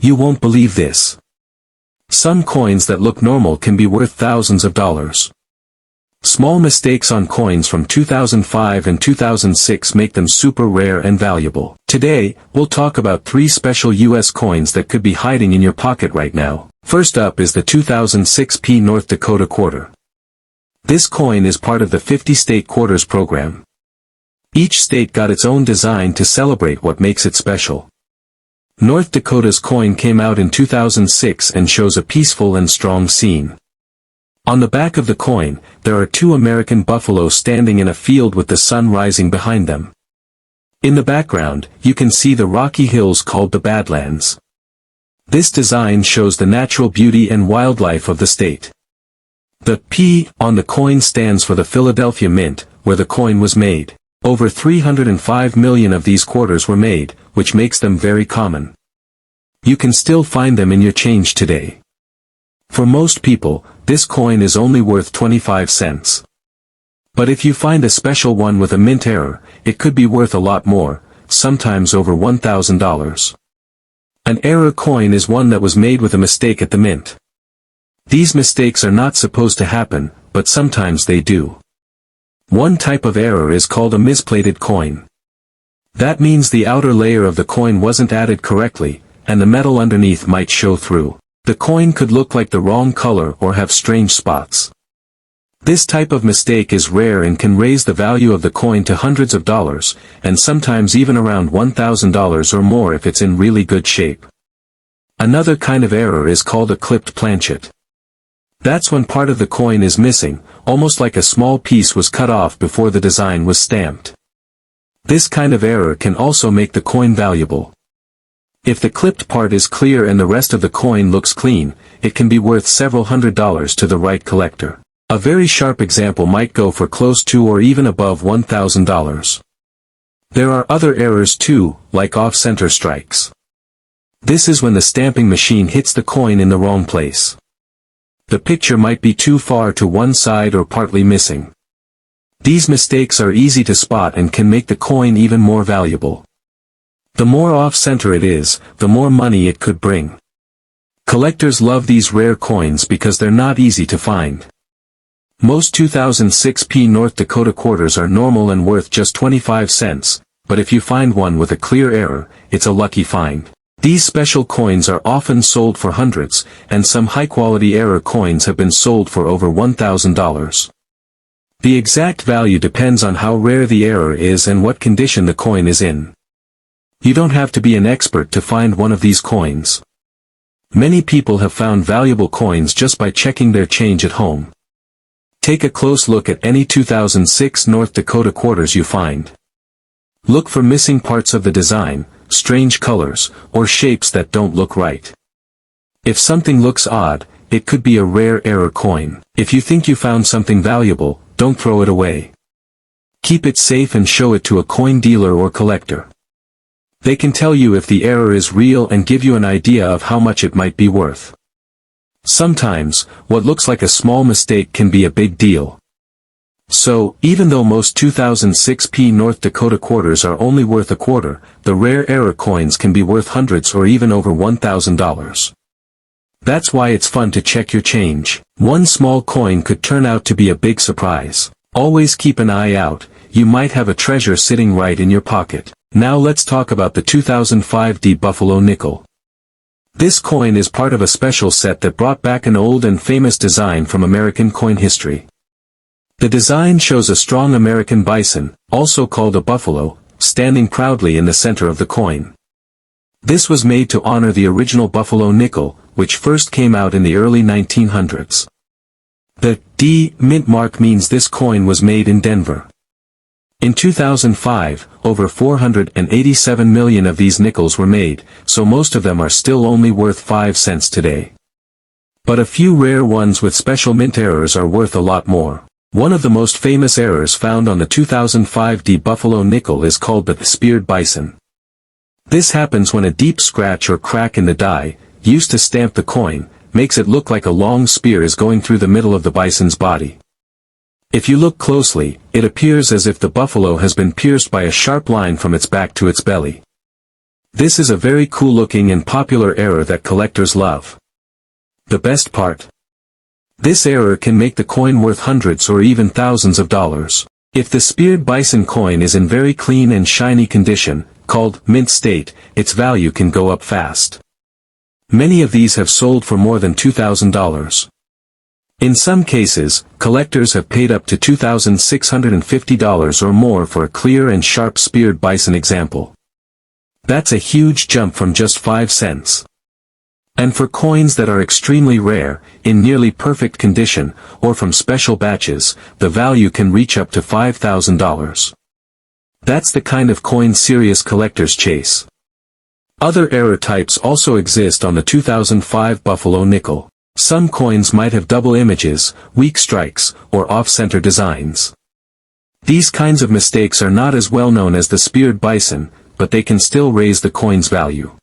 You won't believe this. Some coins that look normal can be worth thousands of dollars. Small mistakes on coins from 2005 and 2006 make them super rare and valuable. Today, we'll talk about 3 special US coins that could be hiding in your pocket right now. First up is the 2006 North Dakota quarter. This coin is part of the 50-state quarters program. Each state got its own design to celebrate what makes it special. North Dakota's coin came out in 2006 and shows a peaceful and strong scene. On the back of the coin, there are 2 American buffalo standing in a field with the sun rising behind them. In the background, you can see the rocky hills called the Badlands. This design shows the natural beauty and wildlife of the state. The P on the coin stands for the Philadelphia Mint, where the coin was made. Over 305 million of these quarters were made, which makes them very common. You can still find them in your change today. For most people, this coin is only worth 25 cents. But if you find a special one with a mint error, it could be worth a lot more, sometimes over $1,000. An error coin is one that was made with a mistake at the mint. These mistakes are not supposed to happen, but sometimes they do. One type of error is called a misplated coin. That means the outer layer of the coin wasn't added correctly, and the metal underneath might show through. The coin could look like the wrong color or have strange spots. This type of mistake is rare and can raise the value of the coin to hundreds of dollars, and sometimes even around $1,000 or more if it's in really good shape. Another kind of error is called a clipped planchet. That's when part of the coin is missing, almost like a small piece was cut off before the design was stamped. This kind of error can also make the coin valuable. If the clipped part is clear and the rest of the coin looks clean, it can be worth several $100s to the right collector. A very sharp example might go for close to or even above $1,000. There are other errors too, like off-center strikes. This is when the stamping machine hits the coin in the wrong place. The picture might be too far to one side or partly missing. These mistakes are easy to spot and can make the coin even more valuable. The more off-center it is, the more money it could bring. Collectors love these rare coins because they're not easy to find. Most 2006 North Dakota quarters are normal and worth just 25 cents, but if you find one with a clear error, it's a lucky find. These special coins are often sold for hundreds, and some high-quality error coins have been sold for over $1,000. The exact value depends on how rare the error is and what condition the coin is in. You don't have to be an expert to find one of these coins. Many people have found valuable coins just by checking their change at home. Take a close look at any 2006 North Dakota quarters you find. Look for missing parts of the design, strange colors, or shapes that don't look right. If something looks odd, it could be a rare error coin. If you think you found something valuable, don't throw it away. Keep it safe and show it to a coin dealer or collector. They can tell you if the error is real and give you an idea of how much it might be worth. Sometimes, what looks like a small mistake can be a big deal. So, even though most 2006 North Dakota quarters are only worth a quarter, the rare error coins can be worth hundreds or even over $1,000. That's why it's fun to check your change. One small coin could turn out to be a big surprise. Always keep an eye out, you might have a treasure sitting right in your pocket. Now let's talk about the 2005 Buffalo nickel. This coin is part of a special set that brought back an old and famous design from American coin history. The design shows a strong American bison, also called a buffalo, standing proudly in the center of the coin. This was made to honor the original Buffalo nickel, which first came out in the early 1900s. The D mint mark means this coin was made in Denver. In 2005, over 487 million of these nickels were made, so most of them are still only worth 5 cents today. But a few rare ones with special mint errors are worth a lot more. One of the most famous errors found on the 2005 Buffalo nickel is called the speared bison. This happens when a deep scratch or crack in the die, used to stamp the coin, makes it look like a long spear is going through the middle of the bison's body. If you look closely, it appears as if the buffalo has been pierced by a sharp line from its back to its belly. This is a very cool looking and popular error that collectors love. The best part? This error can make the coin worth hundreds or even thousands of dollars. If the speared bison coin is in very clean and shiny condition, called mint state, its value can go up fast. Many of these have sold for more than $2,000. In some cases, collectors have paid up to $2,650 or more for a clear and sharp speared bison example. That's a huge jump from just 5 cents. And for coins that are extremely rare, in nearly perfect condition, or from special batches, the value can reach up to $5,000. That's the kind of coin serious collectors chase. Other error types also exist on the 2005 Buffalo nickel. Some coins might have double images, weak strikes, or off-center designs. These kinds of mistakes are not as well known as the speared bison, but they can still raise the coin's value.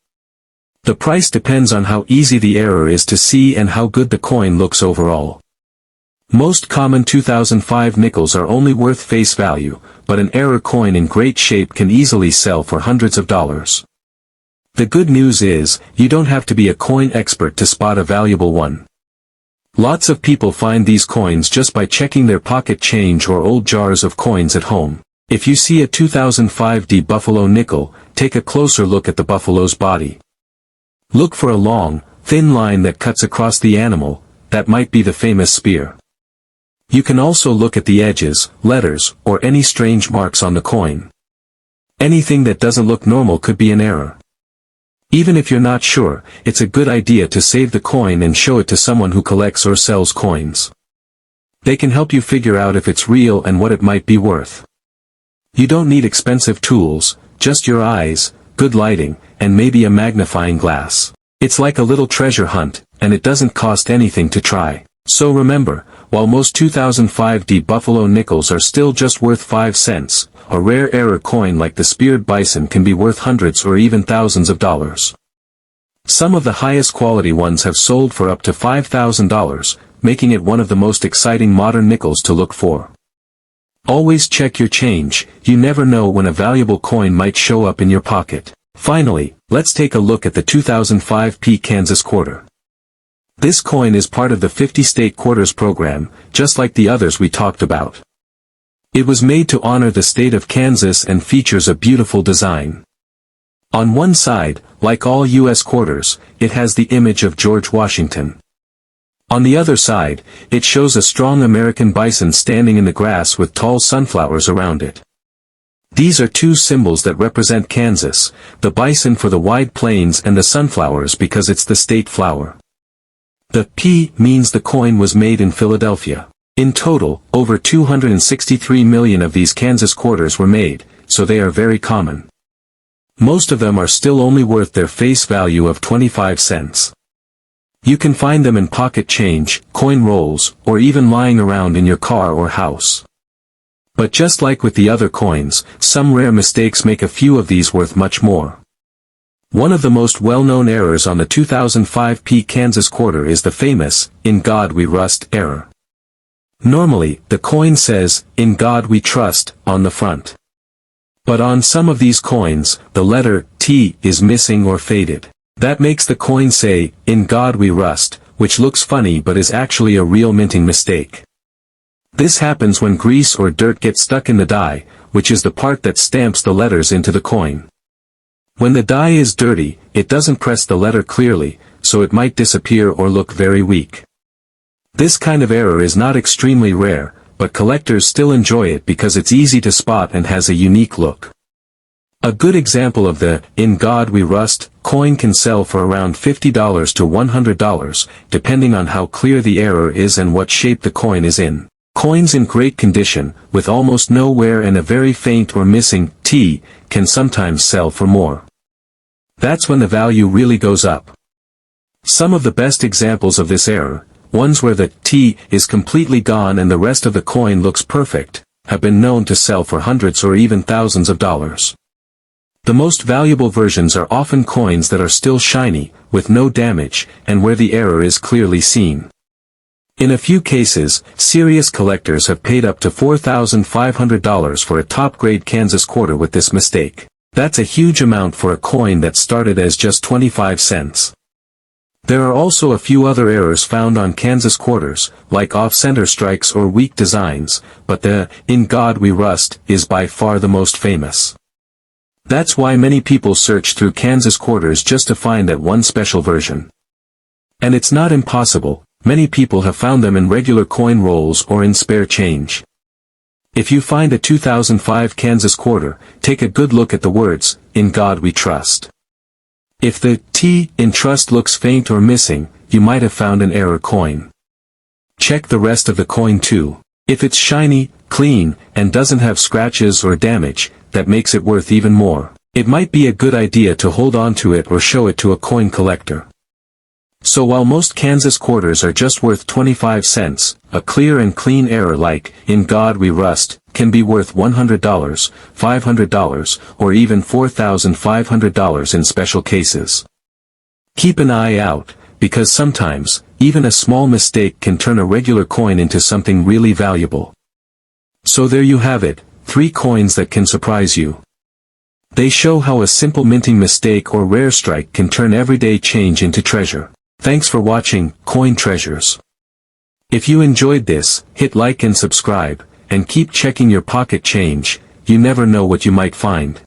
The price depends on how easy the error is to see and how good the coin looks overall. Most common 2005 nickels are only worth face value, but an error coin in great shape can easily sell for hundreds of dollars. The good news is, you don't have to be a coin expert to spot a valuable one. Lots of people find these coins just by checking their pocket change or old jars of coins at home. If you see a 2005 Buffalo nickel, take a closer look at the buffalo's body. Look for a long, thin line that cuts across the animal. That might be the famous spear. You can also look at the edges, letters, or any strange marks on the coin. Anything that doesn't look normal could be an error. Even if you're not sure, it's a good idea to save the coin and show it to someone who collects or sells coins. They can help you figure out if it's real and what it might be worth. You don't need expensive tools, just your eyes, good lighting, and maybe a magnifying glass. It's like a little treasure hunt, and it doesn't cost anything to try. So remember, while most 2005 Buffalo nickels are still just worth 5 cents, a rare error coin like the speared bison can be worth hundreds or even thousands of dollars. Some of the highest quality ones have sold for up to $5,000, making it one of the most exciting modern nickels to look for. Always check your change, you never know when a valuable coin might show up in your pocket. Finally, let's take a look at the 2005 Kansas quarter. This coin is part of the 50-state quarters program, just like the others we talked about. It was made to honor the state of Kansas and features a beautiful design. On one side, like all U.S. quarters, it has the image of George Washington. On the other side, it shows a strong American bison standing in the grass with tall sunflowers around it. These are two symbols that represent Kansas, the bison for the wide plains and the sunflowers because it's the state flower. The P means the coin was made in Philadelphia. In total, over 263 million of these Kansas quarters were made, so they are very common. Most of them are still only worth their face value of 25 cents. You can find them in pocket change, coin rolls, or even lying around in your car or house. But just like with the other coins, some rare mistakes make a few of these worth much more. One of the most well-known errors on the 2005 Kansas quarter is the famous, "In God We Rust" error. Normally, the coin says, "In God We Trust," on the front. But on some of these coins, the letter T is missing or faded. That makes the coin say, "In God We Rust," which looks funny but is actually a real minting mistake. This happens when grease or dirt gets stuck in the die, which is the part that stamps the letters into the coin. When the die is dirty, it doesn't press the letter clearly, so it might disappear or look very weak. This kind of error is not extremely rare, but collectors still enjoy it because it's easy to spot and has a unique look. A good example of the "In God We Rust" coin can sell for around $50 to $100, depending on how clear the error is and what shape the coin is in. Coins in great condition, with almost no wear and a very faint or missing T, can sometimes sell for more. That's when the value really goes up. Some of the best examples of this error, ones where the T is completely gone and the rest of the coin looks perfect, have been known to sell for hundreds or even thousands of dollars. The most valuable versions are often coins that are still shiny, with no damage, and where the error is clearly seen. In a few cases, serious collectors have paid up to $4,500 for a top-grade Kansas quarter with this mistake. That's a huge amount for a coin that started as just 25 cents. There are also a few other errors found on Kansas quarters, like off-center strikes or weak designs, but the "In God We Rust" is by far the most famous. That's why many people search through Kansas quarters just to find that one special version. And it's not impossible, many people have found them in regular coin rolls or in spare change. If you find a 2005 Kansas quarter, take a good look at the words, "In God We Trust." If the T in trust looks faint or missing, you might have found an error coin. Check the rest of the coin too. If it's shiny, clean, and doesn't have scratches or damage, that makes it worth even more. It might be a good idea to hold on to it or show it to a coin collector. So while most Kansas quarters are just worth 25 cents, a clear and clean error like, "In God We Rust," can be worth $100, $500, or even $4,500 in special cases. Keep an eye out, because sometimes, even a small mistake can turn a regular coin into something really valuable. So there you have it, 3 coins that can surprise you. They show how a simple minting mistake or rare strike can turn everyday change into treasure. Thanks for watching, Coin Treasures. If you enjoyed this, hit like and subscribe, and keep checking your pocket change, you never know what you might find.